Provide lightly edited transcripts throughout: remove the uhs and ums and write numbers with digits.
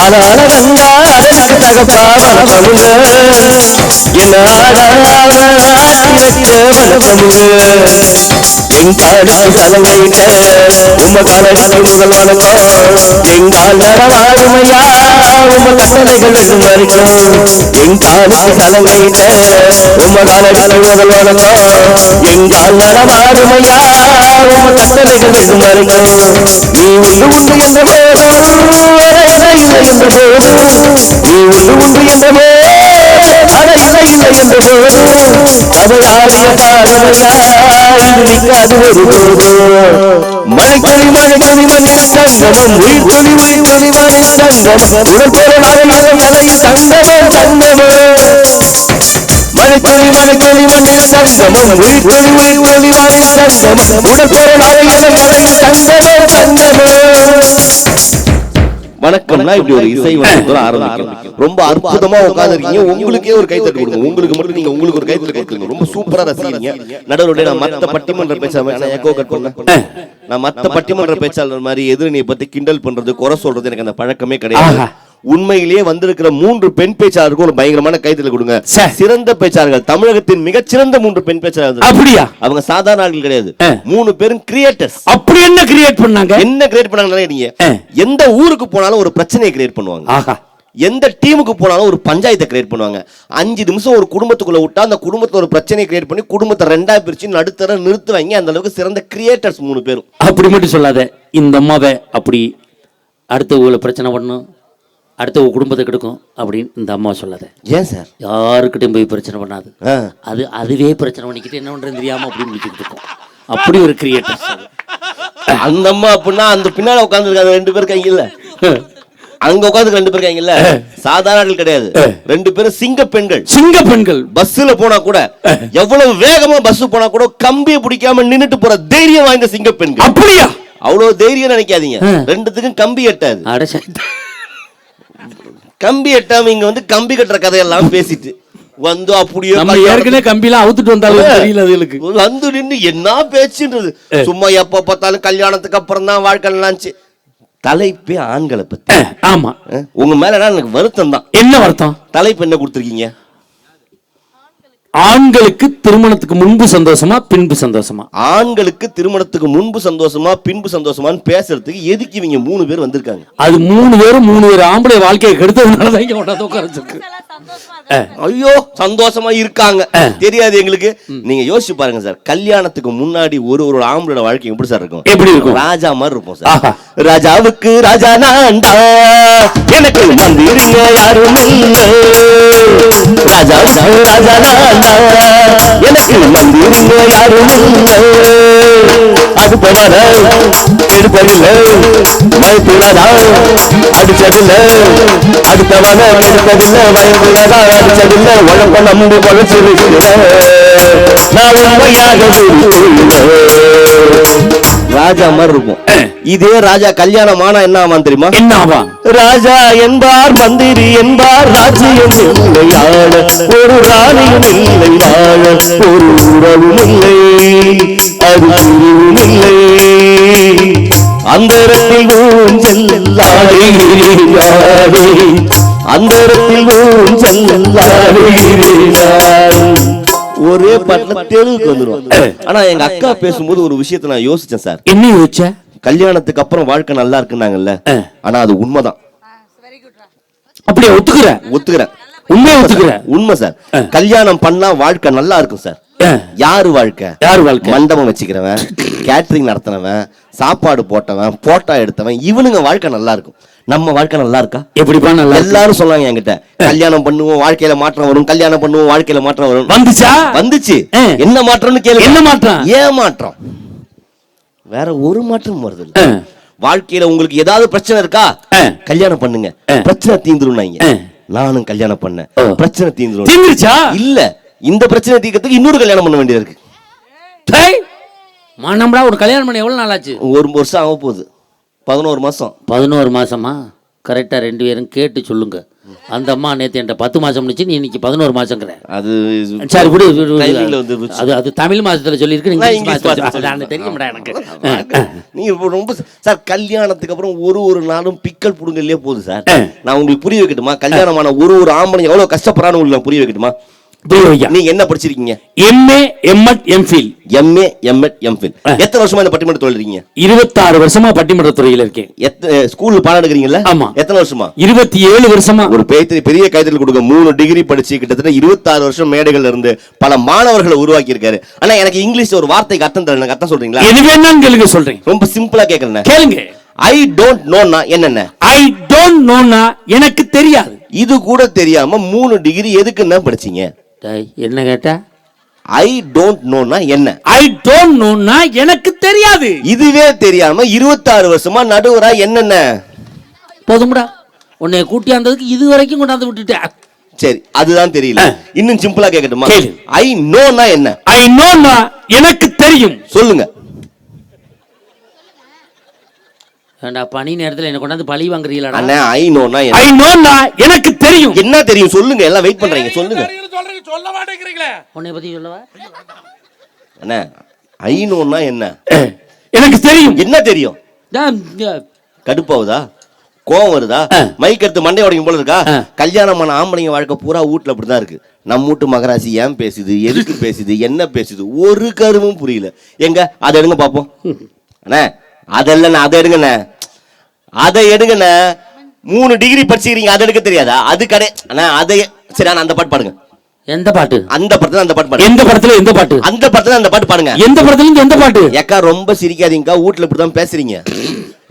எனக்கு தகப்பா வளர்த்தமுங்க என்ன வச்ச வளர்த்தமுங்க எங்காலுக்கு சலங்கையிட்ட உம்ம காலடிக்கு முதல் வணக்கம் எங்கால் நடவாருமையா உம்ம கட்டளைகளுக்கு மறிக்கும் எங்காலுக்கு சலங்கையிட்ட உம்ம காலடிக்கு முதல் வணக்கம் எங்கால் நடவாருமையா உம்ம கட்டளைகளுக்கு மறிக்கும் நீ உண்டு உண்டு என்ற போதும் இல்லை என்ற போதும் நீ உண்டு உண்டு என்ற போதும் அட இல்லை இல்லை என்ற போதும் அவையாரிய பார்வையா இது நிற்காது ஒரு போதும் மழைக்கொழி மழைக்கொழி மண்ணின சங்கமம் உயிர் துளி உயிர் துளி மண்ணின சங்கமம் உடற்பொருளாக மலை சங்கமம் சங்கமம் மழைக்கொழி மழைக்கொழி மண்ணின சங்கமம் உயிர் துளி உயிர் துளி மண்ணின சங்கமம் உடற்பொருளாக மலை சங்கமம் சங்கமம். வணக்கம்னா இப்படி ஒரு இசை வந்து ஆரம்பிக்கும். ரொம்ப அற்புதமா உட்கார்ந்து இருக்கீங்க. உங்களுக்கே ஒரு கைத்தட்டு கொடுங்க. உங்களுக்கு மட்டும் நீங்க உங்களுக்கு ஒரு கைத்தட்டு கொடுங்க. ரொம்ப சூப்பரா ரசிக்கிறீங்க. நடுவுல நான் மத்த பட்டிமன்ற பேச்சாளர் எக்கோ கட் பண்ண நான் மத்த பட்டிமன்ற பேச்சாளர் மாதிரி எதிரணியை பத்தி கிண்டல் பண்றது குறை சொல்றது எனக்கு அந்த பழக்கமே கிடையாது. உண்மையிலேயே வந்திருக்கிற 3 பெண் பேச்சாளருக்கு ஒரு பயங்கரமான கைத்தட்டல் கொடுங்க. சிறந்த பேச்சாளர்கள், தமிழகத்தின் மிகச்சிறந்த 3 பெண் பேச்சாளர்கள். அப்படியா? அவங்க சாதாரண ஆட்கள் கிடையாது. 3 பேரும் கிரியேட்டர்ஸ். அப்படி என்ன கிரியேட் பண்ணாங்க? என்ன கிரியேட் பண்ணாங்க? நீங்க எந்த ஊருக்கு போனாலும் ஒரு பிரச்சனையை கிரியேட் பண்ணுவாங்க. எந்த டீமுக்கு போனாலும் ஒரு பஞ்சாயத்தை கிரியேட் பண்ணுவாங்க. 5 நிமிஷம் ஒரு குடும்பத்துக்குள்ள விட்டா அந்த குடும்பத்துல ஒரு பிரச்சனையை கிரியேட் பண்ணி குடும்பத்தை 2ஆ பிரிச்சு நடுத்தர நிறுத்துவாங்க. அந்த அளவுக்கு சிறந்த கிரியேட்டர்ஸ் 3 பேரும். அப்படி மட்டும் சொல்லாத. இந்த அம்மாவை அப்படி அடுத்த ஊர்ல பிரச்சனை பண்ணும், அடுத்த குடும்பத்தை கெடுக்கும் அப்படின்னு இந்த அம்மா சொல்லாத. ஏன் சார்? யாருக்கிட்டையும் போய் பிரச்சனை பண்ணாது. அதுவே பிரச்சனை பண்ணிக்கிட்டு என்ன பண்றது தெரியாம அப்படின்னு முடிச்சுட்டு இருக்கோம். அப்படி ஒரு கிரியேட்டர் அந்த அம்மா. அப்படின்னா அந்த பின்னால உட்காந்துருக்காங்க 2 பேர் கைங்கல்ல, அங்க உட்காந்து 2 பேர் கைங்கல்ல சாதாரண கிடையாது. 2 பேரும் சிங்க பெண்கள். சிங்க பெண்கள். பஸ்ல போனா கூட எவ்வளவு வேகமா பஸ் போனா கூட கம்பியை பிடிக்காம நின்னுட்டு போற தைரியம் வாய்ந்த சிங்க பெண்கள். அப்படியா? அவ்வளவு தைரியம் நினைக்காதீங்க. 2த்துக்கும் கம்பி எட்டாது. கம்பி எட்டாம இங்க வந்து கம்பி கட்டுற கதையெல்லாம் பேசிட்டு வந்து அப்படியே ஏற்கனவே கம்பிலாம் அவுத்துட்டு வந்தாலும் தெரியல அதுகளுக்கு வந்து நின்று என்ன பேச்சுன்றது. சும்மா எப்ப பார்த்தாலும் கல்யாணத்துக்கு அப்புறம் தான் வாழ்க்கை நினைச்சு தலைப்பே ஆண்களை பத்தி. ஆமா, உங்க மேல எனக்கு வருத்தம் தான். என்ன வருத்தம்? தலைப்பு என்ன கொடுத்துருக்கீங்க? ஆண்களுக்கு திருமணத்துக்கு முன்பு சந்தோஷமா பின்பு சந்தோஷமா? ஆண்களுக்கு திருமணத்துக்கு முன்பு சந்தோஷமா பின்பு சந்தோஷமான்னு பேசுறதுக்கு எதுக்கு இவங்க 3 பேர் வந்திருக்காங்க? அது 3 பேரும் 3 பேர் ஆம்பளை வாழ்க்கையை கெடுத்ததுனால இங்க உட்கார்ந்துருக்கு. ஐயோ சந்தோஷமா இருக்காங்க தெரியாது எங்களுக்கு. நீங்க யோசிச்சு பாருங்க சார். கல்யாணத்துக்கு முன்னாடி ஒரு ஆம்பளோட வாழ்க்கை எப்படி சார் இருக்கும்? எப்படி இருக்கும்? ராஜா மாதிரி இருப்போம் சார். ராஜாவுக்கு ராஜா நான்டா, எனக்கு மந்திரிங்க யாரும் இல்ல. ராஜாவுக்கு ராஜா நான்டா, எனக்கு மந்திரிங்க யாரும் இல்ல. அது போல எடுப்பதில்ல, பயப்படாதா அடிச்சதில்ல, அடுத்தவன எடுப்பதில்ல, பயப்படாதா அடிச்சதில்ல, உழப்ப நம்பி பழச்சிருக்கிற நான் உண்மையாக ராஜா மாதிரி இருக்கும். இதே ராஜா கல்யாணம் ஆனா என்ன ஆவான் தெரியுமா? என்ன ஆவான்? ராஜா என்பார் மந்திரி என்பார், ராஜ்யம் இல்லை ஆள, ஒரு ராணியும் இல்லை வாழ, ஒரு உறவும் இல்லை, அது பிரிவும் இல்லை. அந்தரத்தில் ஊஞ்செல்லாடே, அந்தரத்தில் ஊஞ்செல்லாடே. ஒரே பாட்டுல தெருவுக்கு வந்துடும். ஆனா எங்க அக்கா பேசும்போது ஒரு விஷயத்தை நான் யோசிச்சேன் சார். என்ன யோசிச்ச? கல்யாணத்துக்கு அப்புறம் வாழ்க்கை நல்லா இருக்குன்னாங்கல்ல, ஆனா அது உண்மைதான். அப்படியே ஒத்துக்கிறேன். உண்மையை ஒத்துக்கிறேன். உண்மை சார். கல்யாணம் பண்ணா வாழ்க்கை நல்லா இருக்கும் சார். யாரு வாழ்க்கை? மண்டபம் வச்சுக்கிறவன், கேட்டரிங் நடத்தினவன், சாப்பாடு போட்டவன், போட்டோ எடுத்தவன், இவனுங்க வாழ்க்கை நல்லா இருக்கும். நம்ம வாழ்க்கை நல்லா இருக்கா? எப்படிப்பா நல்லா? எல்லாரும் சொல்லுவாங்க என்கிட்ட, கல்யாணம் பண்ணுவோம் வாழ்க்கையில மாற்றம் வரும், கல்யாணம் பண்ணுவோம் வாழ்க்கையில மாற்றம் வரும். வந்துச்சு. என்ன மாற்றம்னு கேளு. என்ன மாற்றம்? ஏன் மாற்றம்? வேற ஒரு மாற்றம் வருது இல்ல. வாழ்க்கையில உங்களுக்கு ஏதாவது பிரச்சனை இருக்கா? கல்யாணம் பண்ணுங்க, பிரச்சனை தீந்துரும். நானும் கல்யாணம் பண்ணேன், பிரச்சனை தீந்துரும். இல்ல, இந்த பிரச்சனை தீர்க்கிறதுக்கு இன்னொரு கல்யாணம் பண்ண வேண்டியது இருக்கு. ஒரு கல்யாணம் பண்ண எவ்வளவு நாள் ஆச்சு? 1 வருஷம் ஆக போகுது. 11 மாசம். 11 மாசமா? கரெக்டா 2 பேரும் கேட்டு சொல்லுங்க. அந்த அம்மா நேற்று என்கிட்ட 10 மாசம் முடிச்சு, நீ இன்னைக்கு 11 மாசங்கிற. அது சரி விடு. டைமிங்ல வந்து அது தமிழ் மாசத்துல சொல்லியிருக்கு, இங்கிலீஷ் மாசத்துல தெரியும்டா எனக்கு. நீங்க ரொம்ப சார் கல்யாணத்துக்கு அப்புறம் ஒரு நாளும் பிக்கல் புடுங்கலையே போகுது சார். நான் உங்களுக்கு புரிய வைக்கட்டுமா? கல்யாணமான ஒரு ஆம்பளை எவ்வளவு கஷ்டப்படுறான்னு உங்களுக்கு புரிய வைக்கட்டுமா? நீங்க என்ன படிச்சிருக்கீங்க? MA MEd MPhil. MA MEd MPhil. எத்தனை வருஷமா இந்த பட்டிமன்ற தொழில் இருக்கீங்க? 26 வருஷமா பட்டிமன்ற துறையில இருக்கேன். ஸ்கூல்ல பாடம் எடுக்கிறீங்கல்ல? ஆமா. எத்தனை வருஷமா? 27 வருஷமா. ஒரு பெரிய கைத்தறி கொடுக்க 3 டிகிரி படிச்சு கிட்டத்தட்ட 26 வருஷம் மேடைகள்ல இருந்து பல மாணவர்களை உருவாக்கி இருக்காரு. ஆனா எனக்கு இங்கிலீஷ்ல ஒரு வார்த்தைக்கு அர்த்தம் தெரியல. அர்த்தம் சொல்றீங்களா? எது வேணாலும் கேளுங்க, சொல்றேன். ரொம்ப சிம்பிளா கேக்குறேன், கேளுங்க. ஐ டோன்ட் நோனா என்னென்ன? ஐ டோன்ட் நோனா எனக்கு தெரியாது. இது கூட தெரியாம 3 டிகிரி எதுக்குன்னா படிச்சீங்க? என்ன கேட்டா? ஐ டோன்ட் நோனா என்ன? ஐ டோன்ட் நோனா எனக்கு தெரியாது. இதுவே தெரியாம 26 வருஷமா நடுவரா என்னென்ன? போதும்டா, உன்னை கூட்டியாந்ததுக்கு இது வரைக்கும் கொண்டாந்து விட்டுட்டேன். சரி, அதுதான் தெரியல. இன்னும் சிம்பிளா கேட்கட்டுமா? ஐ நோனா என்ன? ஐ நோனா எனக்கு தெரியும். சொல்லுங்க. ஏண்டா பனி நேரத்துல என்ன கொண்டாந்து பழி வாங்குறீங்களா? அண்ணா ஐ நோனா என்ன? ஐ நோனா எனக்கு தெரியும். என்ன தெரியும் சொல்லுங்க, எல்லாம் வெயிட் பண்றீங்க, சொல்லுங்க. சொல்ல மாட்டேங்கிறீங்களே. உன்னை பத்தி சொல்லவா? அண்ணா ஐ நோனா என்ன? எனக்கு தெரியும். என்ன தெரியும்? கடுப்பாவுதா? கோவம் வருதா? மைக் எடுத்து மண்டை உடைக்கும் போல இருக்கா? கல்யாணமான ஆம்பளைங்க வாழ்க்கை பூரா வீட்டுல அப்படிதான் இருக்கு. நம்ம வீட்டு மகராசி ஏன் பேசுது, எதுக்கு பேசுது, என்ன பேசுது, ஒரு கருவும் புரியல. எங்க அதை எடுங்க பாப்போம். அண்ணா அதெல்லாம் அதை எடுங்கண்ணே, அதை எடுங்கண்ணே. 3 டிகிரி படிச்சுக்கிறீங்க, அதை எடுக்க தெரியாதா? அது கடை அண்ணா. அதை சரி, அந்த பாட்டு பாடுங்க. எந்த பாட்டு? அந்த படத்துல அந்த பாட்டு பாடுங்க. எந்த படத்துல எந்த பாட்டு? அந்த படத்துல அந்த பாட்டு பாடுங்க. எந்த படத்துல எந்த பாட்டு? ஏக்கா ரொம்ப சிரிக்காதீங்கக்கா, வீட்டுல இப்படிதான் பேசுறீங்க.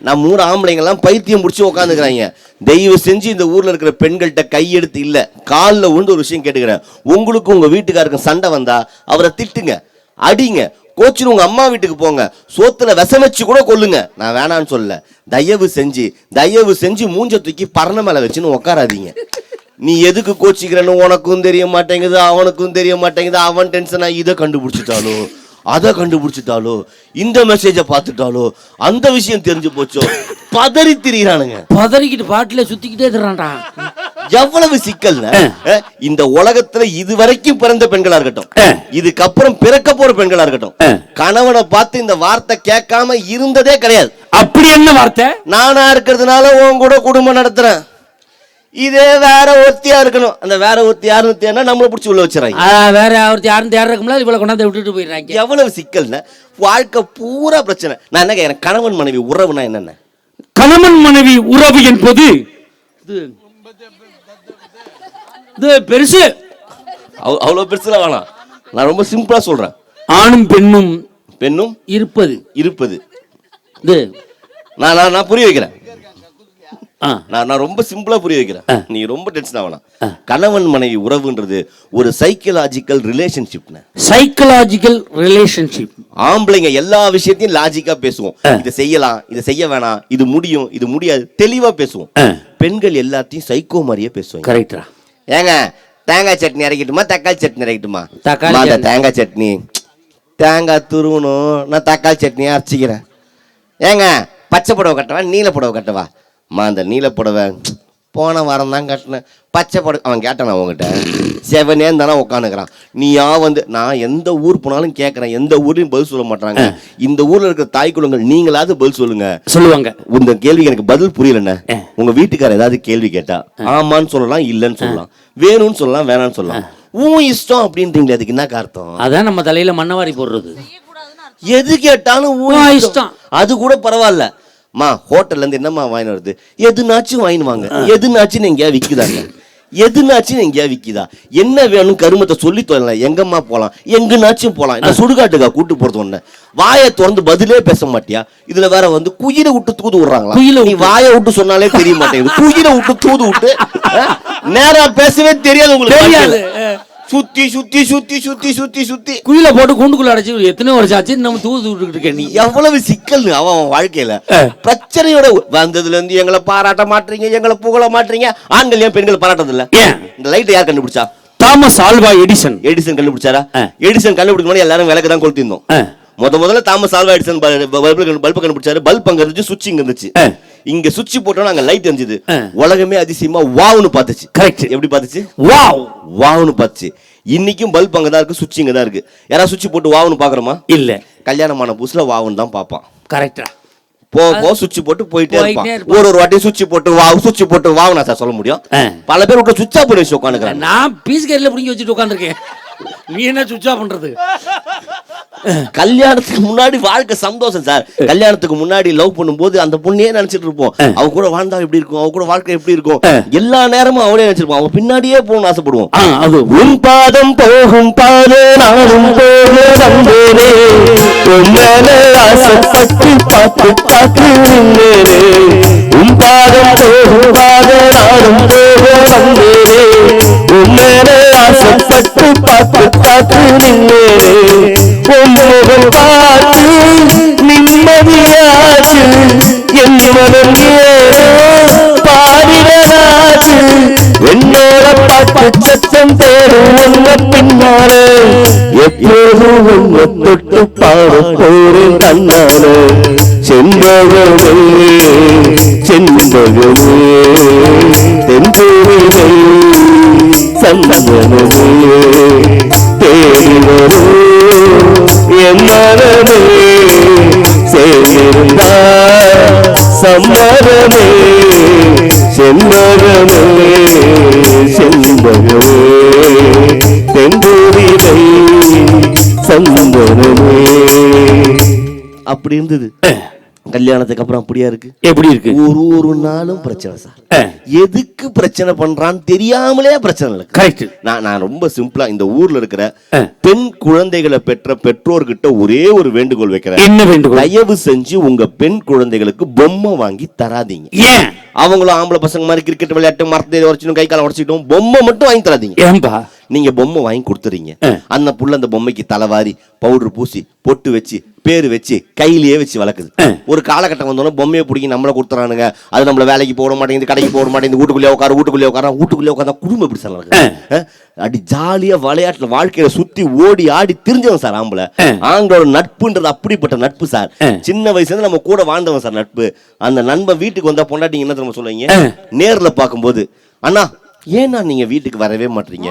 நான் 3 ஆம்பளைங்க எல்லாம் பைத்தியம் முடிச்சு உட்காந்துக்கிறாங்க. தயவு செஞ்சு இந்த ஊர்ல இருக்கிற பெண்கள்கிட்ட கையெடுத்து இல்ல காலில் விழுந்து ஒரு விஷயம் கேட்டுக்கிறேன். உங்களுக்கு உங்க வீட்டுக்காருக்கு சண்டை வந்தா அவரை திட்டுங்க, அடிங்க, கோச்சின் உங்க அம்மா வீட்டுக்கு போங்க, சோத்துல விஷம் வச்சு கூட கொல்லுங்க. நான் வேணான்னு சொல்லல. தயவு செஞ்சு மூஞ்ச தூக்கி பரண மேல வச்சுன்னு உட்காராதீங்க. நீ எதுக்கு கோச்சிக்கிறன்னு உனக்கும் தெரிய மாட்டேங்குது, அவனுக்கும் தெரிய மாட்டேங்குது. அவன் டென்ஷனா இதை கண்டுபிடிச்சிட்டாலோ, அதை கண்டுபிடிச்சிட்டாலோ, இந்த மெசேஜ பார்த்துட்டாலோ, அந்த விஷயம் தெரிஞ்சு போச்சோ, பதறி திரிகிறானுங்க. பதறிக்கிட்டு பாட்டுல சுத்திக்கிட்டே இருக்கிறான்டா. எவ்வளவு சிக்கல் இந்த உலகத்துல இதுவரைக்கும் பிறந்த பெண்களா இருக்கட்டும், இதுக்கப்புறம் பிறக்க போற பெண்களா இருக்கட்டும், கணவனை பார்த்து இந்த வார்த்தை கேட்காம இருந்ததே கிடையாது. அப்படி என்ன வார்த்தை? நானா இருக்கிறதுனால உன் கூட குடும்பம் நடத்துறேன், இதே வேற ஒருத்தியா இருக்கணும். அந்த வேற ஒருத்தி யாருன்னு தேடினா நம்மள பிடிச்சி உள்ள வச்சுறாங்க. வேற ஒருத்தி யாருன்னு தேடுறதுக்குள்ள இவ்வளவு கொண்டாந்து விட்டுட்டு போயிடுறாங்க. எவ்வளவு சிக்கல்னா வாழ்க்கை பூரா பிரச்சனை. நான் என்ன கேட்கிறேன், கணவன் மனைவி உறவுனா என்னென்ன? கணவன் மனைவி உறவு என்பது பெருசு, அவ்வளவு பெருசுல வேணாம். நான் ரொம்ப சிம்பிளா சொல்றேன். ஆணும் பெண்ணும் இருப்பது. நான் புரிய வைக்கிறேன். நான் ரொம்ப சிம்பிளா புரிய வைக்கிறேன், நீ ரொம்ப டென்ஷன் ஆகலாம். கணவன் மனைவி உறவுன்றது ஒரு சைக்கலாஜிக்கல் ரிலேஷன்ஷிப். ஆம்பளைங்க எல்லா விஷயத்தையும் லாஜிக்கா பேசுவோம். இதை செய்யலாம், இதை செய்ய வேணாம், இது முடியும், இது முடியாது, தெளிவா பேசுவோம். பெண்கள் எல்லாத்தையும் சைக்கோ மாதிரியே பேசுவாங்க. கரெக்டா? ஏங்க தேங்காய் சட்னி அரைக்கட்டுமா, தக்காளி சட்னி அரைக்கட்டுமா? தேங்காய் சட்னி, தேங்காய் துருவணும், நான் தக்காளி சட்னி அரைச்சிக்கிறேன். ஏங்க பச்சை புடவை கட்டவா, நீல புடவை கட்டவா? அந்த நீல புடவை போன வாரம் தான் கட்டினேன், பச்சை புடவை. அவன் கேட்டான் உங்ககிட்ட, செவனே தானே உட்காந்துக்கிறான். நீயா வந்து நான் எந்த ஊர் போனாலும் கேட்கறேன், எந்த ஊர்லயும் பதில் சொல்ல மாட்டாங்க. இந்த ஊர்ல இருக்கிற தாய் குலங்கள் நீங்களாவது பதில் சொல்லுவாங்க. இந்த கேள்விக்கு எனக்கு பதில் புரியலண்ணே. உங்க வீட்டுக்கார ஏதாவது கேள்வி கேட்டா ஆமான்னு சொல்லலாம், இல்லன்னு சொல்லலாம், வேணும்னு சொல்லலாம், வேணான்னு சொல்லலாம். உன் இஷ்டம் அப்படின்றீங்களே, அதுக்கு என்ன அர்த்தம்? அதான் நம்ம தலையில மண்ணவாரி போடுறது. எது கேட்டாலும் உன் இஷ்டம். அது கூட பரவாயில்ல. ஹோட்டல்ல இருந்து என்னம்மா வாங்கி வருது, எதுனாச்சும் வாங்கினுவாங்க. எதுனாச்சும் எங்கேயா விக்குதாங்க, எதுனாச்சும் எங்கேயா விக்குதா? என்ன வேணும் கருமத்தை சொல்லி தோணல. எங்கம்மா போலாம், எங்கனாச்சும் போலாம். என்ன சுடுகாட்டுக்கா கூட்டு போறது? ஒண்ணு வாயை திறந்து பதிலே பேச மாட்டியா? இதுல வேற வந்து குயில விட்டு தூது விடுறாங்களா? நீ வாயை விட்டு சொன்னாலே தெரிய மாட்டேங்குது, குயில விட்டு தூது விட்டு நேரா பேசவே தெரியாது உங்களுக்கு. சுத்தி சுத்தி சுத்தி சுத்தி சுத்தி சுத்தி குயில போட்டு கூண்டுக்குள்ள அடைச்சு எத்தனை வருஷம் ஆச்சு நம்ம தூது விட்டுக்கிட்டு இருக்க. நீ எவ்வளவு சிக்கல் அவன் வாழ்க்கையில. பிரச்சனையோட வந்ததுல இருந்து எங்களை பாராட்ட மாட்டீங்க, எங்களை புகழ மாட்டீங்க. ஆண்கள் ஏன் பெண்கள் பாராட்டது இல்ல? இந்த லைட் யார் கண்டுபிடிச்சா? தாமஸ் ஆல்வா எடிசன் கண்டுபிடிச்சாரா? எடிசன் கண்டுபிடிக்கும் எல்லாரும் விளக்கு தான் கொளுத்திருந்தோம். முதல்ல தாமஸ் ஆல்வா எடிசன் பல்பு கண்டுபிடிச்சாரு. பல்ப் அங்க இருந்துச்சு, சுவிட்ச் இங்க இருந்துச்சு. இங்க சுவிட்ச் போட்டோம்னா அங்க லைட் எரிஞ்சுது. உலகமே அதிசயமா வாவ்னு பாத்துச்சு. கரெக்ட். எப்படி பாத்துச்சு? வாவ்னு பாத்துச்சு. இன்னைக்கும் பல்ப் அங்கதான் இருக்கு, சுவிட்ச் இங்க தான் இருக்கு. யாராவது சுவிட்ச் போட்டு வாவ்னு பாக்குறோமா? இல்ல. கல்யாணமான புதுசுல வாவ்னு தான் பாப்பான். கரெக்டா. போ சுவிட்ச் போட்டு போயிட்டே இருப்பான். ஒரு வாட்டி சுவிட்ச் போட்டு வாவ் நான் சொல்ல முடியும். பல பேர் விட்டு சுவிட்ச் ஆஃப் பண்ணி வச்சு உட்காந்துக்கிறாங்க. நான் பீஸ் கேட்ல புடிங்கி வச்சுட்டு உட்காந்துருக்கேன். நீ என்ன சுவிட்ச் ஆஃப் பண்றது? கல்யாணத்துக்கு முன்னாடி வாழ்க்கை சந்தோஷம் சார். கல்யாணத்துக்கு முன்னாடி லவ் பண்ணும்போது அந்த பொண்ணையே நினைச்சிட்டு இருப்போம். அவ கூட வாழ்ந்தா எப்படி இருக்கும், அவ கூட வாழ்க்கை எப்படி இருக்கும், எல்லா நேரமும் அவளே நினைச்சிருப்போம். அவன் பின்னாடியே போகணும்னு ஆசைப்படுவோம். அது உன் பாதம் போகும் பாதே நானும் போக வந்தேனே, உன்மேலே ஆசைப்பட்டு பார்த்து பார்த்து நின்றேனே. உன் பாதம் போகும் பாதே நானும் போக வந்தேனே, உன்மேலே ஆசைப்பட்டு பார்த்து பார்த்து நின்றேனே. உன்முகம் பார்த்து நிம்மதியாச்சு, என் மனம் ஏதோ பாடினாச்சு. என்னோட பாட்டு சத்தம் தேடும் உன்ன பின்னாலே, எப்போதும் உன்னை தொட்டு பாட போரு தன்னாலே. செண்பகமே செண்பகமே தென்பூரிலே சந்தனமே தேடி வரும் என் மனமே. சேர்ந்திருந்தா சம்மதமே, செண்பகமே செண்பகமே தென்பூரிலே சந்தனமே. அப்படி இருந்தது. கல்யாணத்துக்கு அப்புறம் அப்படியா இருக்கு? எப்படி இருக்கு? ஒரு நாளும் பிரச்சனை சார். எதுக்கு பிரச்சனை பண்றான்னு தெரியாமலே பிரச்சனை இருக்கு. கரெக்ட். நான் ரொம்ப சிம்பிளா இந்த ஊர்ல இருக்கிற பெண் குழந்தைகளை பெற்ற பெற்றோர்கிட்ட ஒரே ஒரு வேண்டுகோள் வைக்கிறேன். என்ன வேண்டுகோள்? தயவு செஞ்சு உங்க பெண் குழந்தைகளுக்கு பொம்மை வாங்கி தராதீங்க. ஏன்? அவங்களும் ஆம்பளை பசங்க மாதிரி கிரிக்கெட் விளையாட்டு மரத்தை உடச்சிடும், கை காலை உடச்சிட்டோம், பொம்மை மட்டும் வாங்கி தராதீங்க. ஏன்பா? நீங்க பொம்மை வாங்கி கொடுத்துறீங்க, அந்த புள்ள அந்த பொம்மைக்கு தலைவாரி பவுடர் பூசி பொட்டு வச்சு பேரு வச்சு கையிலேயே வச்சு வளர்க்குது. ஒரு காலகட்டம் வந்தோன்னா பொம்மையை பிடிக்கி நம்மளை கொடுத்துறானுங்க. அது நம்மள வேலைக்கு போட மாட்டேங்குது, கடைக்கு போட மாட்டேங்குது, வீட்டுக்குள்ளே உட்காந்தா குடும்பம் எப்படி சார் நடக்குது? அடி ஜாலியா விளையாட்டுல வாழ்க்கையில சுத்தி ஓடி ஆடி திரிஞ்சவன் சார் ஆம்பளை. ஆண்களோட நட்புன்றது அப்படிப்பட்ட நட்பு சார். சின்ன வயசுல இருந்து நம்ம கூட வாழ்ந்தவன் சார் நட்பு. அந்த நண்பன் வீட்டுக்கு வந்தா பொண்டாட்டிங்க என்ன தெரியுமா சொல்லுவீங்க? நேர்ல பார்க்கும்போது, அண்ணா ஏன்னா நீங்க வீட்டுக்கு வரவே மாட்டீங்க,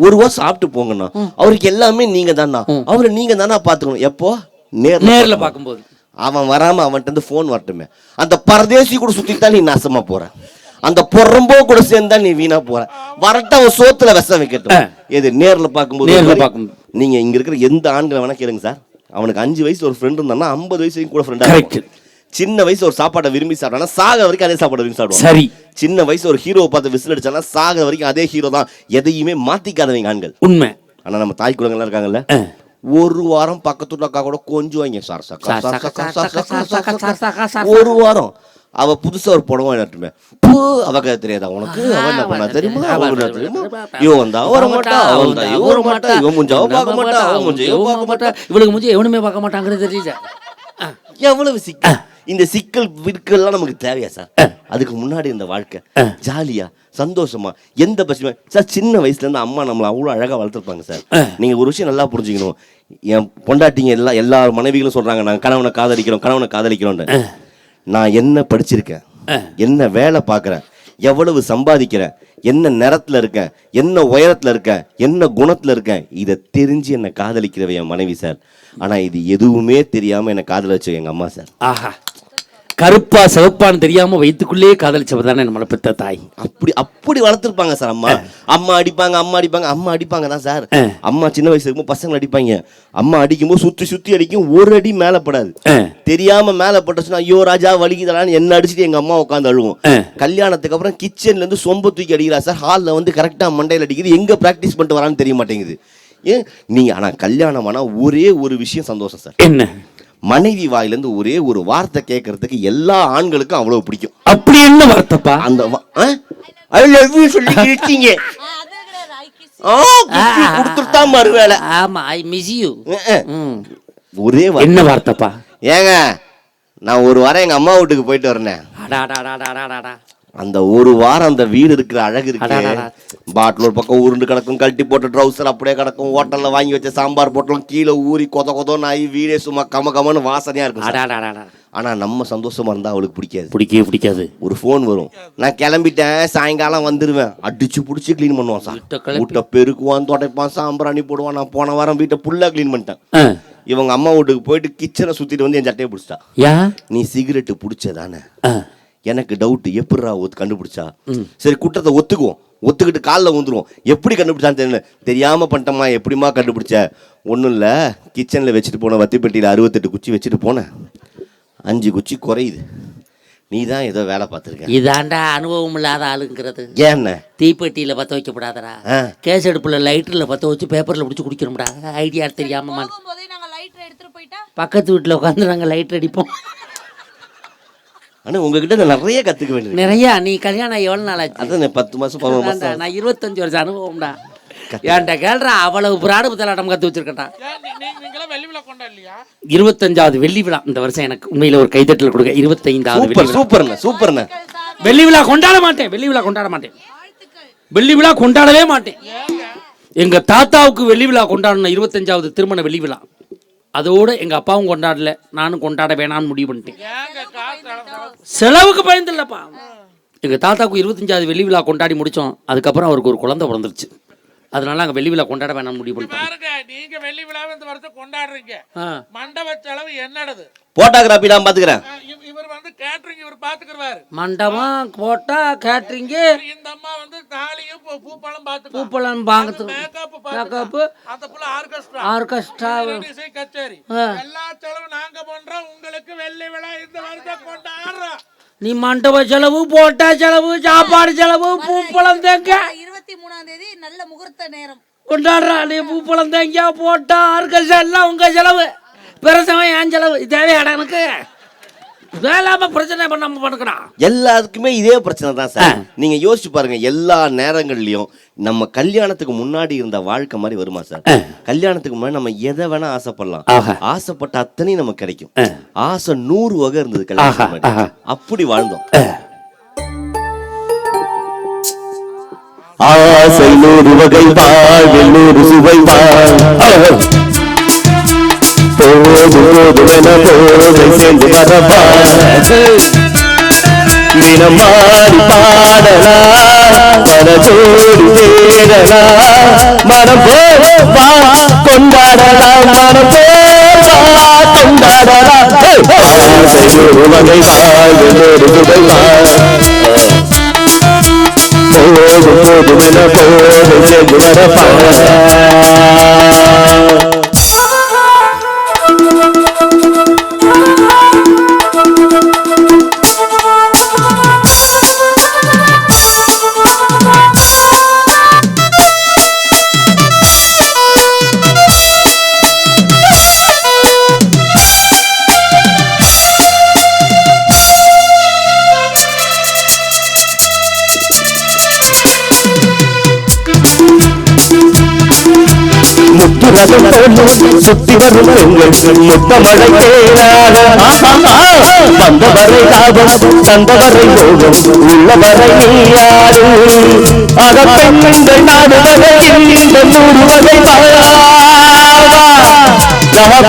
ஒரு வாரம் சாப்பிட்டு போங்கண்ணா, அவருக்கு எல்லாமே நீங்க தானா, அவரை நீங்க தானா பாத்துக்கணும். எப்போ? நேர்ல பார்க்கும்போது. அவன் வராம அவன்கிட்ட இருந்து போன் வரட்டுமே. அந்த பரதேசி கூட சுத்தித்தான் நீ நாசமா போற, அந்த பொறம்போ கூட சேர்ந்தா நீ வீணா போற. வரட்ட அவன் சோத்துல விஷம் வைக்கட்டும். எது? நேர்ல பார்க்கும்போது. நீங்க இங்க இருக்கிற எந்த ஆண்களை வேணா கேளுங்க சார். அவனுக்கு 5 வயசு ஒரு ஃப்ரெண்ட் இருந்தான்னா 50 வயசு கூட ஃப்ரெண்டா. சின்ன வயசு ஒரு சாப்பாட்டை விரும்பி சாப்பிட்டானா சாக வரைக்கும் அதே சாப்பாட்டை விரும்பி சாப்பிடுவான். சரி. சின்ன வயசு ஒரு ஹீரோவை பார்த்து விசில் அடிச்சானா சாக வரைக்கும் அதே ஹீரோ தான். எதையுமே மாத்திக்காதவங்க ஆண்கள். உண்மை. ஆனா நம்ம தாய் குலங்கள்லாம் இருக்காங்கல்ல, ஒரு வாரம் பக்கத்து அக்கா கூட கொஞ்சுவாங்க சார். ஒரு வாரம் அவ புதுசா ஒரு புடவை நட்டுமே, அவக்க தெரியாதா உனக்கு? அவன் என்ன பண்ணா தெரியுமா? அவன் தெரியுமா? இவன் வந்தா வர மாட்டா, அவன் வந்தா இவன் வர மாட்டா, இவன் முஞ்சாவ பார்க்க மாட்டா, அவன் முஞ்சாவ பார்க்க மாட்டா, இவளுக்கு முஞ்சி எவனுமே பார்க்க மாட்டாங்கிறது தெரியல. எவ்வளவு சிக்கல்! இந்த சிக்கல் விற்கெல்லாம் நமக்கு தேவையா சார்? அதுக்கு முன்னாடி இந்த வாழ்க்கை ஜாலியா சந்தோஷமா எந்த பிரச்சனை சார். சின்ன வயசுல இருந்து அம்மா நம்மளை அவ்வளவு அழகா வளர்த்துருப்பாங்க சார். நீங்க ஒரு விஷயம் நல்லா புரிஞ்சுக்கணும். என் பொண்டாட்டிங்க எல்லா மனைவிகளும் சொல்றாங்க நாங்க கணவனை காதலிக்கிறோம். நான் என்ன படிச்சிருக்கேன், என்ன வேலை பார்க்கறேன், எவ்வளவு சம்பாதிக்கிறேன், என்ன நிறத்துல இருக்கேன், என்ன உயரத்துல இருக்கேன், என்ன குணத்துல இருக்கேன், இதை தெரிஞ்சு என்ன காதலிக்கிறவ என் மனைவி சார். ஆனா இது எதுவுமே தெரியாம என்ன காதலிச்ச எங்க அம்மா சார். ஆஹா, கருப்பா சிவப்பான்னு தெரியாம வயிற்றுக்குள்ளேயே காதலிச்சவர் தானே நம்மளை பெற்ற தாய். அப்படி வளர்த்துருப்பாங்க சார். அம்மா அடிப்பாங்க தான் சார். அம்மா சின்ன வயசுல இருக்கும்போது பசங்களை அடிப்பாங்க. அம்மா அடிக்கும்போது சுத்தி அடிக்கும், ஒரு அடி மேல படாது. தெரியாம மேல பட்டுச்சுன்னா ஐயோ ராஜா வலிக்குதான்னு என்ன அடிச்சுட்டு எங்க அம்மா உட்காந்து அழுவோம். கல்யாணத்துக்கு அப்புறம் கிச்சன்ல இருந்து சொம்ப தூக்கி அடிக்கிறா சார். ஹால்ல வந்து கரெக்டா மண்டையில அடிக்குது. எங்க பிராக்டிஸ் பண்ணிட்டு வரான்னு தெரிய மாட்டேங்குது. ஏன் நீங்க ஆனா கல்யாணம் ஆனா ஒரே ஒரு விஷயம் சந்தோஷம் சார். என்ன? மனைவி வாயிலிருந்து ஒரே ஒரு வார்த்தை கேட்கறதுக்கு எல்லா ஆண்களுக்கும் அவ்வளவு பிடிக்கும். அப்படி என்ன வார்த்தைப்பா? அந்த ஐ லவ் யூ சொல்லி கிழிச்சீங்க கொடுத்துட்டா மறுவேளை. ஆமா, ஐ மிஸ் யூ. ஒரே என்ன வார்த்தைப்பா? ஏங்க நான் ஒரு வாரம் எங்க அம்மா வீட்டுக்கு போயிட்டு வரேன். அந்த ஒரு வாரம் அந்த வீடு இருக்கிற அழகு இருக்கு. பாட்டில் ஒரு பக்கம் உருண்டு கிடக்கும், கழட்டி போட்டு ட்ரௌசர் அப்படியே கிடக்கும், ஹோட்டல்ல வாங்கி வச்ச சாம்பார் போட்டலும் கீழே ஊறி கொதன்னு ஆகி வீடே சும்மா கமன்னு வாசனையா இருக்கும். ஆனா நம்ம சந்தோஷமா இருந்தா அவளுக்கு பிடிக்காது. ஒரு போன் வரும், நான் கிளம்பிட்டேன் சாயங்காலம் வந்துருவேன், அடிச்சு புடிச்சு கிளீன் பண்ணுவான் சார். வீட்டை பெருக்குவான், தொடைப்பான், சாம்பிராணி போடுவான். நான் போன வாரம் வீட்டை ஃபுல்லா கிளீன் பண்ணிட்டேன். இவங்க அம்மா வீட்டுக்கு போயிட்டு கிச்சனை சுத்திட்டு வந்து என் சட்டையை பிடிச்சிட்டா. நீ சிகரெட்டு பிடிச்சதானே? எனக்கு டவுட், எப்படிரா கண்டுபிடிச்சா? சரி குற்றத்தை ஒத்துக்கிட்டு காலில் வந்துருவோம். எப்படி கண்டுபிடிச்சான்னு தெரியல, தெரியாம பண்ணிட்டோமா, எப்படிமா கண்டுபிடிச்ச? ஒன்றும் இல்லை, கிச்சனில் வச்சுட்டு போன வத்திப்பெட்டியில் 68 குச்சி வச்சுட்டு போனேன், 5 குச்சி குறையுது. நீ தான் ஏதோ வேலை பார்த்துருக்க. இதாண்டா அனுபவம் இல்லாத ஆளுங்கிறது. ஏன்ன தீப்பெட்டியில் பற்ற வைக்கப்படாதடா, கேஸ் அடுப்பில் லைட்டரில் பற்ற வச்சு பேப்பரில் பிடிச்சி குடிக்கிறோம்டா. ஐடியா தெரியாம பக்கத்து வீட்டில் உட்காந்து நாங்கள் லைட்டர் அடிப்போம். ஆனால் உங்ககிட்ட நிறைய கற்றுக்க வேண்டியது. நிறையா. நீ கல்யாணம் எவ்வளோ நாள் ஆச்சு? அதான் 10 மாதம் 11 மாதம். நான் 25 வருஷம் அனுபவம்டா. ஏன்டா கேள்றா, அவ்வளவு பிராடு புத்தலாட்டம் கற்று வச்சிருக்கேன்டா. 25வது வெள்ளி விழா இந்த வருஷம். எனக்கு உண்மையில ஒரு கைதட்டல் கொடுங்க. 25வது சூப்பர்ண்ண. வெள்ளி விழா கொண்டாட மாட்டேன். வெள்ளி விழா கொண்டாடவே மாட்டேன். எங்க தாத்தாவுக்கு வெள்ளி விழா கொண்டாடணும், 25வது திருமண வெள்ளி விழா. அதோட எங்க அப்பாவும் கொண்டாடல, நானும் கொண்டாட வேணாம்னு முடிவு பண்ணிட்டேன். செலவுக்கு பயந்துல்லப்பா. எங்க தாத்தாவுக்கு 25வது வெள்ளி விழா கொண்டாடி முடிச்சோம். அதுக்கப்புறம் அவருக்கு ஒரு குழந்தை பிறந்துருச்சு. அதனால அங்க வெள்ளி விழா கொண்டாட வேணாம்னு முடிவு பண்ணிட்டோம். நீங்க வெள்ளி விழாவை இந்த வருஷம் கொண்டாடுறீங்க, மண்டப செலவு என்னது? போட்டோகிராஃபி நான் பாத்துக்கிறேன். இவர் வந்து கேட்டரிங் இவர் பாத்துக்குவாரு. மண்டபம் போட்டா கேட்டரிங், இந்த அம்மா வந்து தாலியும் பூப்பழம் பூப்பழம் பாங்கு, மேக்கப், அந்த புள்ள ஆர்கெஸ்ட்ரா, இசை கச்சேரி, எல்லா செலவு நாங்க பண்றோம். உங்களுக்கு வெள்ளி விழா இந்த வருஷம் கொண்டாடுறோம். நீ மண்டப செலவு, போட்டா செலவு, சாப்பாடு செலவு, பூப்பழம் தேங்க. 23ஆம் தேதி நல்ல முகூர்த்த நேரம் கொண்டாடுறா. நீ பூப்பழம் தேங்க, போட்டா, ஆர்கெஸ்ட்ரா எல்லாம் உங்க செலவு. பிரசவம் ஏன் செலவு? தேவையாடா எனக்கு? வேளாம பிரச்சனை பண்ணாம பண்ணுறான். எல்லாத்துக்குமே இதே பிரச்சனை தான் சார். நீங்க யோசிச்சு பாருங்க, எல்லா நேரங்கள்லயும் நம்ம கல்யாணத்துக்கு முன்னாடி இருந்த வாழ்க்கை மாதிரி வருமா சார்? கல்யாணத்துக்கு முன்னாடி நம்ம எதை வேணா ஆசைப்படலாம், ஆசைப்பட்ட அத்தனையும் நமக்கு கிடைக்கும். ஆசை 100 வகை இருந்தது கல்யாணத்துக்கு முன்னாடி, அப்படி வாழ்ந்தோம். ஆசை 100 வகை வாழ்வில் 100 சுவை சேர்ந்து வரப்பா தினமாடி பாடலா மனதோடு தேடலா மனம் போவா கொண்டாடலா மனம் போவா கொண்டாடலா ஒரு வகை வாழ்வோடு சேர்ந்து வரப்பா. சுத்தி வரும் முத்தமழை தேராக வந்தவரை லாபம் தந்தவரை யோகம் உள்ளவரை நீயாறு அகப்பெண்கள் நாடுவதையில் இந்த 100 வகை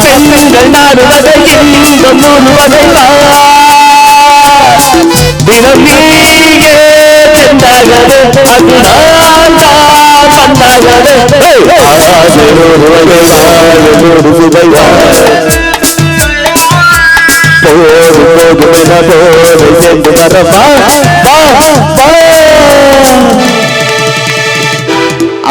பெண்கள் நாடுவதையில் இந்த 100 வகை தினம் நீயே சென்றாகவே அதுதான் பண்ணாகவே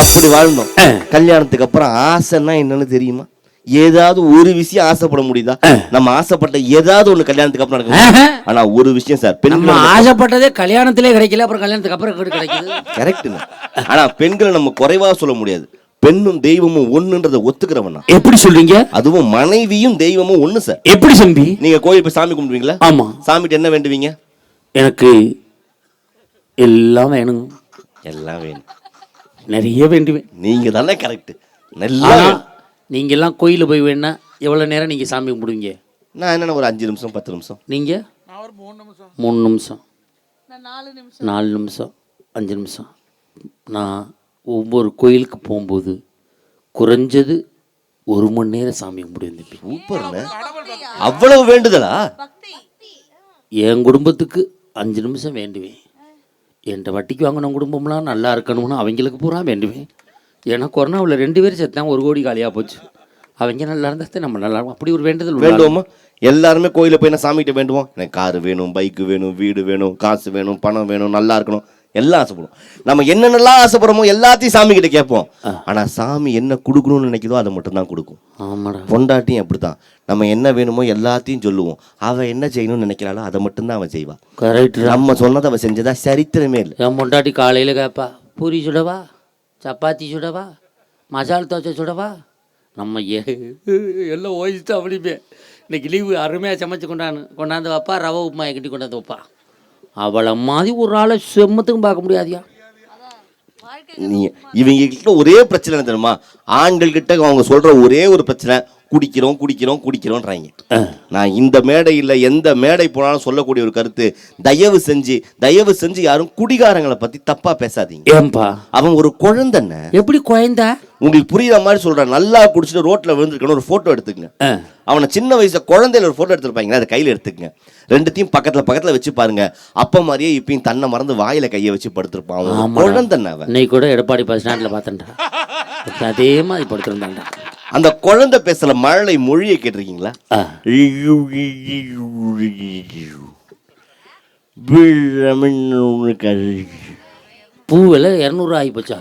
அப்படி வாழ்ந்தோம். கல்யாணத்துக்கு அப்புறம் ஆசைன்னா என்னன்னு தெரியுமா? ஏதாவது ஒரு விஷயம் ஆசைப்பட முடியுதா? நம்ம ஆசைப்பட்ட ஏதாவது ஒண்ணு கல்யாணத்துக்கு அப்புறம் நடக்கும். ஆனா ஒரு விஷயம் சார், பெண்கள் ஆசைப்பட்டதே கல்யாணத்திலே கிடைக்கல, அப்புறம் கல்யாணத்துக்கு அப்புறம் கிடைக்குது. கரெக்ட். ஆனா பெண்களை நம்ம குறைவா சொல்ல முடியாது. பெண்ணும் தெய்வமும் ஒண்ணுன்றதை ஒத்துக்கிறவனா. எப்படி சொல்றீங்க? அதுவும் மனைவியும் தெய்வமும் ஒண்ணு சார். எப்படி தம்பி? நீங்க கோயில் போய் சாமி கும்பிடுவீங்களா? ஆமா. சாமிட்டு என்ன வேண்டுவீங்க? எனக்கு எல்லாம் வேணும். எல்லாம் வேணும், நிறைய வேண்டுவேன். நீங்க தானே கரெக்ட். நல்லா நீங்க எல்லாம் கோயில போய் வேணா எவ்வளவு நேரம் நீங்க சாமி கும்பிடுவீங்க? நான் என்ன ஒரு 5 நிமிஷம் 10 நிமிஷம். நீங்க? 3 நிமிஷம். 3 நிமிஷம். நான் 4 நிமிஷம் 4 நிமிஷம் 5 நிமிஷம். நான் ஒவ்வொரு கோயிலுக்கு போகும்போது குறைஞ்சது 1 மணி நேரம் சாமி கும்பிடுவேன் தம்பி. சூப்பர்ண்ணே. அவ்வளவு வேண்டுதலா? பக்தி. என் குடும்பத்துக்கு 5 நிமிஷம் வேண்டுவேன். என்கிட்ட வட்டிக்கு வாங்கின குடும்பம்லாம் நல்லா இருக்கணும்னு அவங்களுக்கு பூரா வேண்டுவேன். ஏன்னா கொரோனாவில் 2 பேர் செத்தான் 1 கோடி காலியாக போச்சு. அவங்க நல்லா இருந்தால் நம்ம நல்லா இருக்கும். அப்படி ஒரு வேண்டுதல் வேண்டுவோமா? எல்லாருமே கோயில போய் நான் சாமிகிட்ட வேண்டுவோம். எனக்கு காரு வேணும், பைக்கு வேணும், வீடு வேணும், காசு வேணும், பணம் வேணும், நல்லா இருக்கணும், எல்லாம் ஆசைப்படுவோம். நம்ம என்னென்னலாம் ஆசைப்படுறோமோ எல்லாத்தையும் சாமி கிட்ட கேட்போம். ஆனா சாமி என்ன கொடுக்கணும்னு நினைக்குதோ அதை மட்டும் தான் கொடுக்கும். ஆமாடா. பொண்டாட்டியும் அப்படித்தான். நம்ம என்ன வேணுமோ எல்லாத்தையும் சொல்லுவோம். அவ என்ன செய்யணும்னு நினைக்கிறாளோ அதை மட்டும்தான் அவன் செய்வா. கரெக்ட். நம்ம சொன்னதை அவ செஞ்சதா சரித்திரமே இல்லை. என் பொண்டாட்டி காலையில் கேட்பா, பூரி சுடவா, சப்பாத்தி சுடவா, மசால் தோசை சுடவா. நம்ம எல்லாம் ஓய்ச்சிட்டு அப்படிப்பே. இன்னைக்கு லீவு அருமையாக சமைச்சு கொண்டாந்து வைப்பா. ரவை உப்புமா கட்டி கொண்டாந்து வைப்பா. அவளை மாதிரி ஒரு ஆளை செம்மத்துக்கும் பார்க்க முடியாதியா. நீங்க இவங்க கிட்ட ஒரே பிரச்சனை என்ன தெரியுமா? ஆண்கள் கிட்ட அவங்க சொல்ற ஒரே ஒரு பிரச்சனை, குடிக்கிறோம் குடிக்கிறோம் குடிக்கிறோன்றாங்க. நான் இந்த மேடையில் எந்த மேடை போனாலும் சொல்லக்கூடிய ஒரு கருத்து, தயவு செஞ்சு யாரும் குடிகாரங்களை பத்தி தப்பா பேசாதீங்க. ஏன்பா? அவன் ஒரு குழந்தைன்னு. எப்படி குழந்தை? உங்களுக்கு புரியுற மாதிரி சொல்றேன். நல்லா குடிச்சிட்டு ரோட்ல விழுந்துருக்கணும், ஒரு போட்டோ எடுத்துக்கங்க. அவனை சின்ன வயசுல குழந்தையில ஒரு போட்டோ எடுத்துருப்பாங்க, அதை கையில எடுத்துக்கங்க. ரெண்டுத்தையும் பக்கத்துல வச்சு பாருங்க. அப்ப மாதிரியே இப்பயும் தன்னை மறந்து வாயில கையை வச்சு படுத்திருப்பான். குழந்தைன்னு அவன். இன்னைக்கு கூட எடப்பாடி பஸ் ஸ்டாண்ட்ல பார்த்தேன்டா, அதே மாதிரி படுத்திருந்தான்டா. அந்த குழந்தை பேசல மழலை மொழியை கேட்டிருக்கீங்களா? பூவில 200 ஆகி போச்சா?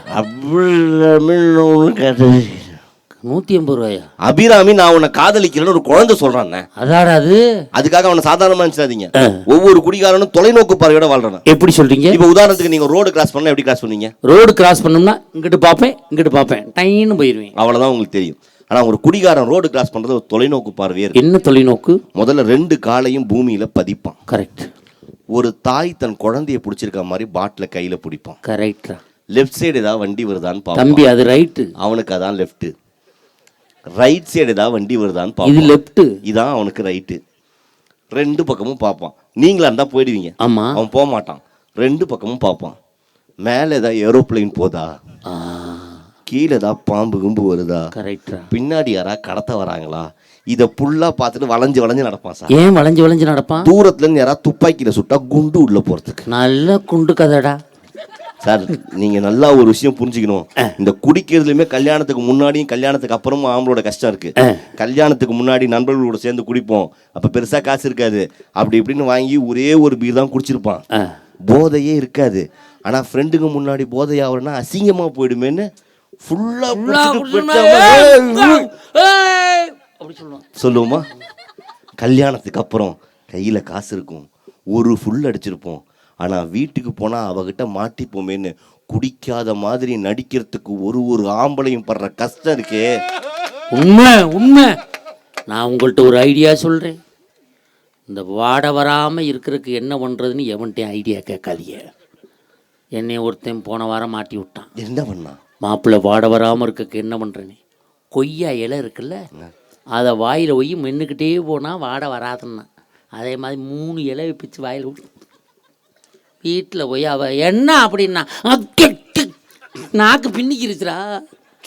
180 ரூபாயா? அபிராமி நான் உன்னை காதலிக்கிறேன்னு ஒரு குழந்தை சொல்றான். அதாடா அது. அதுக்காக அவனை சாதாரணமா நினைச்சாதீங்க. ஒவ்வொரு குடிகாரனும் தொலைநோக்கு பார்வையோட வாழ்றான். எப்படி சொல்றீங்க? இப்ப உதாரணத்துக்கு நீங்க ரோடு கிராஸ் பண்ணா எப்படி கிராஸ் பண்ணுவீங்க? ரோடு கிராஸ் பண்ணோம்னா இங்கிட்டு பார்ப்பேன் டைன்னு போயிருவேன். அவ்வளவுதான் உங்களுக்கு தெரியும். ஆனா ஒரு குடிகாரன் ரோடு கிராஸ் பண்றது ஒரு தொலைநோக்கு பார்வையே. என்ன தொலைநோக்கு? முதல்ல 2 காலையும் பூமியில பதிப்பான். கரெக்ட். ஒரு தாய் தன் குழந்தைய பிடிச்சிருக்க மாதிரி பாட்டில கையில பிடிப்பான். கரெக்ட். லெஃப்ட் சைடு ஏதாவது வண்டி வருதான்னு பாப்பான். தம்பி அது ரைட். அவனுக்கு அதான் லெஃப்ட். ரைட் சைடு ஏதாவது வண்டி வருதான்னு பாப்பான். இது லெஃப்ட். இதான் அவனுக்கு ரைட்டு. 2 பக்கமும் பார்ப்பான். நீங்களா இருந்தா போயிடுவீங்க. ஆமா. அவன் போக மாட்டான். 2 பக்கமும் பார்ப்பான். மேல ஏதாவது ஏரோப்ளைன் போதா, கீழே ஏதாவது பாம்பு கும்பு வருதா, கரெக்டா, பின்னாடி யாராவது கடத்த வராங்களா, இதை புல்லா பார்த்துட்டு வளைஞ்சு நடப்பான் சார். ஏன் வளைஞ்சு நடப்பான்? தூரத்துல இருந்து யாராவது துப்பாக்கியில சுட்டா குண்டு உள்ள போறதுக்கு. நல்ல குண்டு கதடா சார். நீங்க நல்லா ஒரு விஷயம் புரிஞ்சுக்கணும். இந்த குடிக்கிறதுலயுமே கல்யாணத்துக்கு முன்னாடியும் கல்யாணத்துக்கு அப்புறமும் ஆம்பளோட கஷ்டம் இருக்கு. கல்யாணத்துக்கு முன்னாடி நண்பர்களோட சேர்ந்து குடிப்போம். அப்ப பெருசா காசு இருக்காது. அப்படி இப்படின்னு வாங்கி ஒரே ஒரு பீர் தான் குடிச்சிருப்பான். போதையே இருக்காது. ஆனா ஃப்ரெண்டுக்கு முன்னாடி போதை ஆகுறனா அசிங்கமா போயிடுமேன்னு ஃபுல்லா சொல்லுவோமா? கல்யாணத்துக்கு அப்புறம் கையில காசு இருக்கும், ஒரு ஃபுல் அடிச்சிருப்போம். ஆனா வீட்டுக்கு போனா அவகிட்ட மாட்டிப்போமேன்னு குடிக்காத மாதிரி நடிக்கிறதுக்கு ஒரு ஆம்பளையும் படுற கஷ்டம் இருக்கே. உண்மை. நான் உங்கள்கிட்ட ஒரு ஐடியா சொல்றேன். இந்த வாடை வராம இருக்கிறதுக்கு என்ன பண்றதுன்னு எவன்கிட்ட ஐடியா கேட்காதீங்க. என்னை ஒருத்தன் போன வாரம் மாட்டி விட்டான். என்ன பண்ணா? மாப்பிள்ளை வாடை வராமல் இருக்கக்கு என்ன பண்ணுறேன்னு, கொய்யா இலை இருக்குல்ல, அதை வாயில் போய் மென்னுக்கிட்டே போனால் வாடை வராதுன்னா, அதே மாதிரி 3 இலை பிச்சு வாயில் வீட்டில் போய் அவள் என்ன அப்படின்னா நாக்கு பின்னிக்கிருச்சுரா,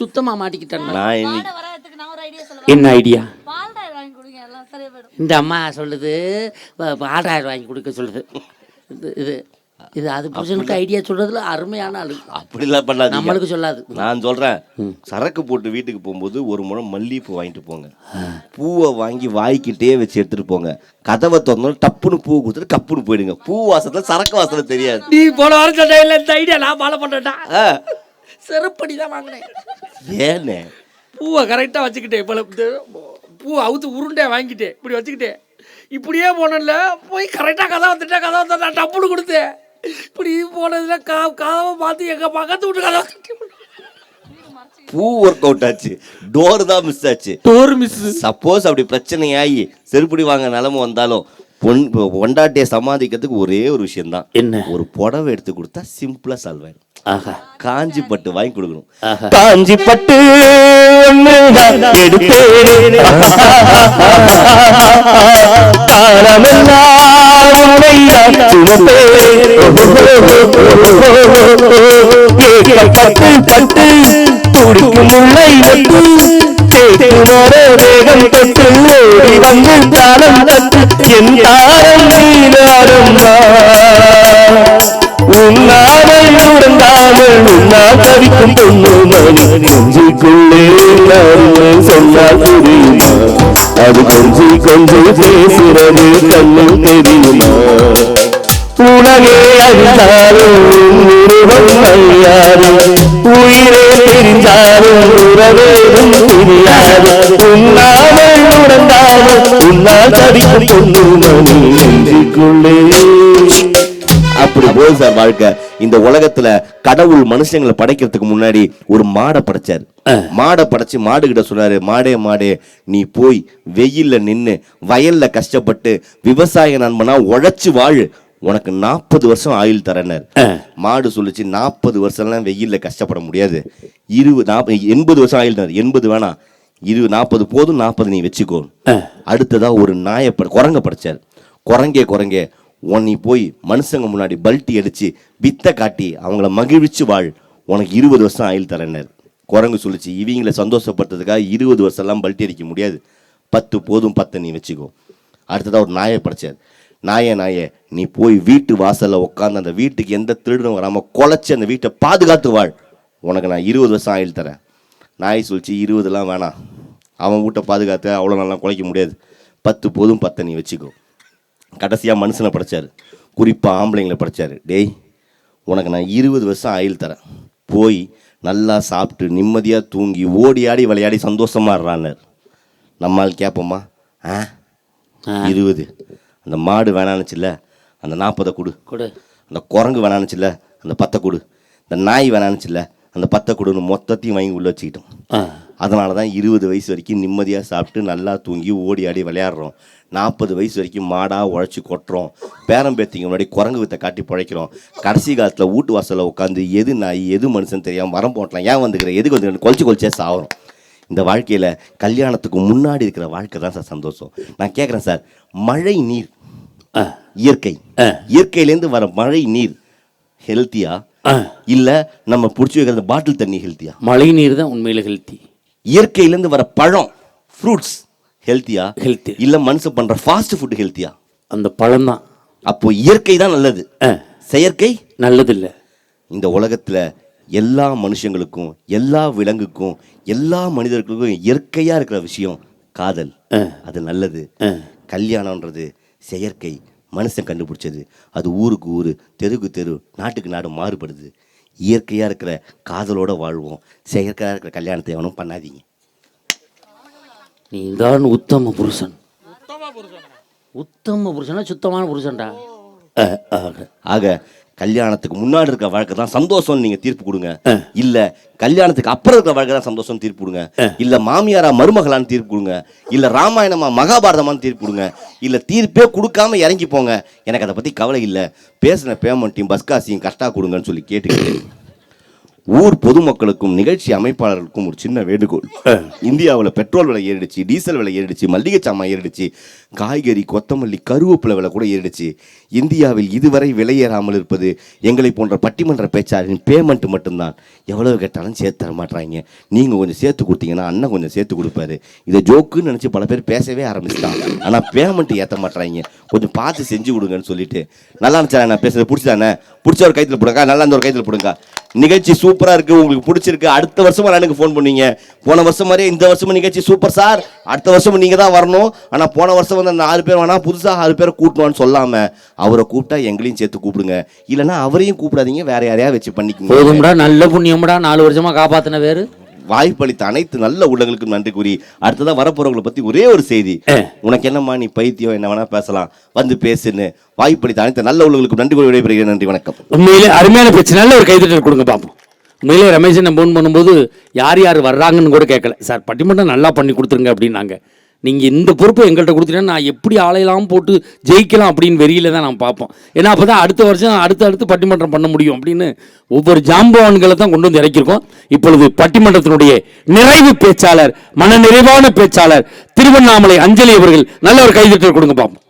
சுத்தமாக மாட்டிக்கிட்டேன். என்ன ஐடியா? இந்த அம்மா சொல்லுது பால்டாயர் வாங்கி கொடுக்க சொல்லுது. இது அது புருஷனுக்கு ஐடியா சொல்றதுல அருமையான ஆளு. அப்படிலாம் பண்ணாது, நம்மளுக்கு சொல்லாது. நான் சொல்றேன், சரக்கு போட்டு வீட்டுக்கு போகும்போது ஒரு முழம் மல்லிகைப்பூ வாங்கிட்டு போங்க. பூவை வாங்கி வாய்க்கிட்டே வச்சு எடுத்துட்டு போங்க. கதவை திறந்தாலும் டப்புன்னு பூ கொடுத்துட்டு கப்புன்னு போயிடுங்க. பூ வாசத்துல சரக்கு வாசனை தெரியாது. நீ போன வாரம் சொன்ன இந்த ஐடியா நான் ஃபாலோ பண்றேன்டா. செருப்படி தான் வாங்கினேன். ஏன்னு பூவை கரெக்டாக வச்சுக்கிட்டேன். இப்போ பூ அவுத்து உருண்டை வாங்கிட்டேன், இப்படி வச்சுக்கிட்டேன். இப்படியே போனல போய் கரெக்டாக கதை வந்துட்டேன். நான் டப்புன்னு கொடுத்தேன். இப்படி போனதுல கதவை பார்த்து எங்க பக்கத்து வீட்டு கதவை பூ ஒர்க் அவுட் ஆச்சு, டோர் தான் மிஸ் ஆச்சு. Door miss. சப்போஸ் அப்படி பிரச்சனையாகி செருப்படி வாங்க நிலைமை வந்தாலும் பொண்டாட்டியை சமாளிக்கிறதுக்கு ஒரே ஒரு விஷயம் தான். என்ன? ஒரு புடவை எடுத்து கொடுத்தா சிம்பிளா சால்வ் ஆயிடும். காஞ்சி பட்டு வாங்கி கொடுக்கணும். காஞ்சி பட்டு எடுப்பேன் கைதான் சுமப்பேன் பட்டு பட்டு துடிக்கும் முல்லை நட்டு தேக்குமரோ வேகம் தொட்டு ஓடி வந்து தாளம் தட்டு என் தாரம் நீராடும் உன்னாமல் உறந்தாமல் உன்னால் தவிக்கும் பொண்ணு மணி நெஞ்சுக்குள்ளே சொன்னால் புரியுமா அது கொஞ்சி கொஞ்சம் பேசுறது கண்ணில் தெரியுமா உலகே அறிந்தாலும் உருவம் அறியாது உயிரே தெரிஞ்சாலும் உறவேதும் தெரியாது உன்னாமல் உறந்தாலும் உன்னால் தவிக்கும் பொண்ணு மணி நெஞ்சுக்குள்ளே. அப்படி போகுது சார் வாழ்க்கை. இந்த உலகத்துல கடவுள் மனுஷங்களை படைக்கிறதுக்கு முன்னாடி ஒரு மாடை படைச்சாரு. மாடை படைச்சு மாடு கிட்ட சொல்றாரு, மாடே மாடே நீ போய் வெயில்ல நின்னு வயல்ல கஷ்டப்பட்டு விவசாய நண்பனா உழைச்சு வாழு, உனக்கு 40 வருஷம் ஆயுள் தரனர். மாடு சொல்லிச்சு 40 வருஷம்லாம் வெயில்ல கஷ்டப்பட முடியாது, 80 வருஷம் ஆயுள் தர. 80 வேணாம், 40 போதும், 40 நீ வச்சுக்கோ. அடுத்ததா ஒரு குரங்க படைச்சாரு. குரங்கே நீ போய் மனுஷங்க முன்னாடி பல்ட்டி அடிச்சு வித்தை காட்டி அவங்கள மகிழ்ச்சி வாழ், உனக்கு 20 வருஷம் ஆயுள் தரனர். குரங்கு சொல்லிச்சு இவங்களை சந்தோஷப்படுறதுக்காக 20 வருஷம்லாம் பல்ட்டி அடிக்க முடியாது, 10 போதும், 10 நீ வச்சுக்கோ. அடுத்ததாக ஒரு நாயை படைச்சார். நாயே நீ போய் வீட்டு வாசலில் உட்காந்து அந்த வீட்டுக்கு எந்த திருடனும் வராமல் குலைச்சி அந்த வீட்டை பாதுகாத்து வாழ், உனக்கு நான் 20 வருஷம் ஆயுள் தரேன். நாய் சொல்லிச்சு 20லாம் வேணாம், அவன் வீட்டை பாதுகாத்து அவ்வளோ நல்லா குலைக்க முடியாது, 10 போதும், 10 நீ வச்சுக்கோ. கடைசியாக மனுஷனை படைச்சார், குறிப்பாக ஆம்பளைங்களை படைச்சார். டேய் உனக்கு நான் 20 வருஷம் ஆயுள் தரேன், போய் நல்லா சாப்பிட்டு நிம்மதியாக தூங்கி ஓடி ஆடி விளையாடி சந்தோஷமாக இருறான்னார். நம்மால் கேட்போமா? 20. அந்த மாடு வேணானுச்சுல்ல அந்த 40 கொடு, அந்த குரங்கு வேணானுச்சுல்ல அந்த 10 கொடு, இந்த நாய் வேணானுச்சுல்ல அந்த 10 கொடுன்னு மொத்தத்தையும் வாங்கி உள்ள வச்சுக்கிட்டோம். அதனால தான் 20 வயசு வரைக்கும் நிம்மதியாக சாப்பிட்டு நல்லா தூங்கி ஓடி ஆடி விளையாடுறோம். 40 வயசு வரைக்கும் மாடாக உழைச்சி கொட்டுறோம், பேரம்பேத்திங்க முன்னாடி குரங்கு வித்தை காட்டி பிழைக்கிறோம். கடைசி காலத்தில் வீட்டு வாசலில் உட்காந்து எது நாய் எது மனுஷன் தெரியாமல் மரம் போட்டலாம், ஏன் வந்துக்கிறேன் எதுக்கு வந்து கொலிச்சே சாகிறோம். இந்த வாழ்க்கையில் கல்யாணத்துக்கு முன்னாடி இருக்கிற வாழ்க்கை தான் சார் சந்தோஷம். நான் கேட்குறேன் சார், மழை நீர் இயற்கையிலேருந்து வர மழை நீர் ஹெல்த்தியா இல்லை நம்ம பிடிச்சி வைக்கிற பாட்டில் தண்ணி ஹெல்த்தியா? மழை நீர் தான் உண்மையில ஹெல்த்தி. இயற்கையிலேருந்து வர பழம் ஃப்ரூட்ஸ் ஹெல்த்தியா இல்லை மனுஷன் பண்ணுற ஃபாஸ்ட் ஃபுட் ஹெல்த்தியா? அந்த பழம் தான். அப்போ இயற்கை தான் நல்லது, செயற்கை நல்லது இல்லை. இந்த உலகத்தில் எல்லா மனுஷங்களுக்கும் எல்லா விலங்குக்கும் எல்லா மனிதர்களுக்கும் இயற்கையாக இருக்கிற விஷயம் காதல், அது நல்லது. கல்யாணம்ன்றது செயற்கை, மனுஷன் கண்டுபிடிச்சது, அது ஊருக்கு ஊர் தெருக்கு தெரு நாட்டுக்கு நாடு மாறுபடுது. இயற்கையாக இருக்கிற காதலோட வாழ்வோம், செயற்கையாக இருக்கிற கல்யாணத்தை எவனும் பண்ணாதீங்க. நீ தான் உத்தம புருஷன். உத்தம புருஷனா சுத்தமான புருஷன்டா. ஆக கல்யாணத்துக்கு முன்னாடி இருக்க வாழ்க்கை தான் சந்தோஷம் நீங்க தீர்ப்பு கொடுங்க, இல்ல கல்யாணத்துக்கு அப்புறம் இருக்க வாழ்க்கை தான் சந்தோஷம் தீர்ப்பு கொடுங்க, இல்ல மாமியாரா மருமகளான்னு தீர்ப்பு கொடுங்க, இல்ல ராமாயணமா மகாபாரதமானு தீர்ப்பு கொடுங்க, இல்ல தீர்ப்பே கொடுக்காம இறங்கி போங்க, எனக்கு அதை பத்தி கவலை இல்லை, பேசின பேமெண்ட்டையும் பஸ் காசையும் கரெக்டாக கொடுங்கன்னு சொல்லி கேட்டுக்கிட்டு ஊர் பொதுமக்களுக்கும் நிகழ்ச்சி அமைப்பாளர்களுக்கும் ஒரு சின்ன வேண்டுகோள். இந்தியாவில் பெட்ரோல் விலை ஏறிடுச்சு, டீசல் விலை ஏறிடுச்சு, மல்லிகை சாமான் ஏறிடுச்சு, காய்கறி கொத்தமல்லி கருவேப்பிலை விலை கூட ஏறிடுச்சு. இந்தியாவில் இதுவரை விலை ஏறாமல் இருப்பது எங்களை போன்ற பட்டிமன்ற பேச்சாளரின் பேமெண்ட் மட்டும்தான். எவ்வளவு கேட்டாலும் சேர்த்து தர மாட்டாங்க. நீங்கள் கொஞ்சம் சேர்த்து கொடுத்தீங்கன்னா அண்ணன் கொஞ்சம் சேர்த்து கொடுப்பாரு. இதை ஜோக்குன்னு நினச்சி பல பேர் பேசவே ஆரம்பிச்சிட்டாங்க. ஆனால் பேமெண்ட் ஏற்ற மாட்டாங்க, கொஞ்சம் பார்த்து செஞ்சு கொடுங்கன்னு சொல்லிட்டு. நல்லா இருந்துச்சா நான் பேசுறது? பிடிச்சானே? பிடிச்ச ஒரு கைத்தில் போடுங்க, நல்லா இருந்த ஒரு கைத்தில் போடுங்க. நிகழ்ச்சி சூப்பராக இருக்குது, உங்களுக்கு பிடிச்சிருக்கு, அடுத்த வருஷமா எனக்கு ஃபோன் பண்ணீங்க. போன வருஷம் மாதிரியே இந்த வருஷமும் நிகழ்ச்சி சூப்பர் சார், அடுத்த வருஷமும் நீங்கள் தான் வரணும். ஆனால் போன வருஷம் வந்து அந்த 6 பேர் வேணா புதுசாக 6 பேரை கூட்டணும்னு சொல்லாமல் அவரை கூப்பிட்டா எங்களையும் சேர்த்து கூப்பிடுங்க, இல்லைன்னா அவரையும் கூப்பிடாதீங்க, வேற யாரையா வச்சு பண்ணிக்கோங்க. போதும்டா, நல்ல புண்ணியம்டா, 4 வருஷமா காப்பாத்தின வேறு. வாய்ப்பளித்த அனைத்து நல்ல உள்ளங்களுக்கும் நன்றி கூறி அடுத்ததான் வரப்போறவங்களை பத்தி ஒரே ஒரு செய்தி. உனக்கு என்னம்மா, நீ பைத்தியம், என்ன வேணா பேசலாம், வந்து பேசுன்னு வாய்ப்பளித்த அனைத்து நல்ல உள்ளங்களுக்கும் நன்றி கூறி விடைபெறுகிறேன். நன்றி, வணக்கம். உண்மையிலே அருமையான பேச்சு, நல்ல ஒரு கைதட்டல் கொடுங்க பார்ப்போம். உண்மையிலே ரமேஷன் நான் ஃபோன் பண்ணும்போது யார் யார் வர்றாங்கன்னு கூட கேட்கல. சார் பட்டிமன்றம் நல்லா பண்ணி கொடுத்துருங்க அப்படின்னாங்க. நீங்கள் இந்த பொறுப்பை எங்கள்கிட்ட கொடுத்துட்டீங்கன்னா நான் எப்படி ஆளையெல்லாம் போட்டு ஜெயிக்கலாம் அப்படின்னு வெறியில தான் நான் பார்ப்போம். ஏன்னா அப்போ தான் அடுத்த வருஷம் அடுத்து பட்டிமன்றம் பண்ண முடியும் அப்படின்னு ஒவ்வொரு ஜாம்பவான்களை தான் கொண்டு வந்து இறக்கியிருக்கோம். இப்பொழுது பட்டிமன்றத்தினுடைய நிறைவு பேச்சாளர், மன நிறைவான பேச்சாளர் திருவண்ணாமலை அஞ்சலி அவர்கள் நல்ல ஒரு கைதட்டல் கொடுங்க பார்ப்போம்.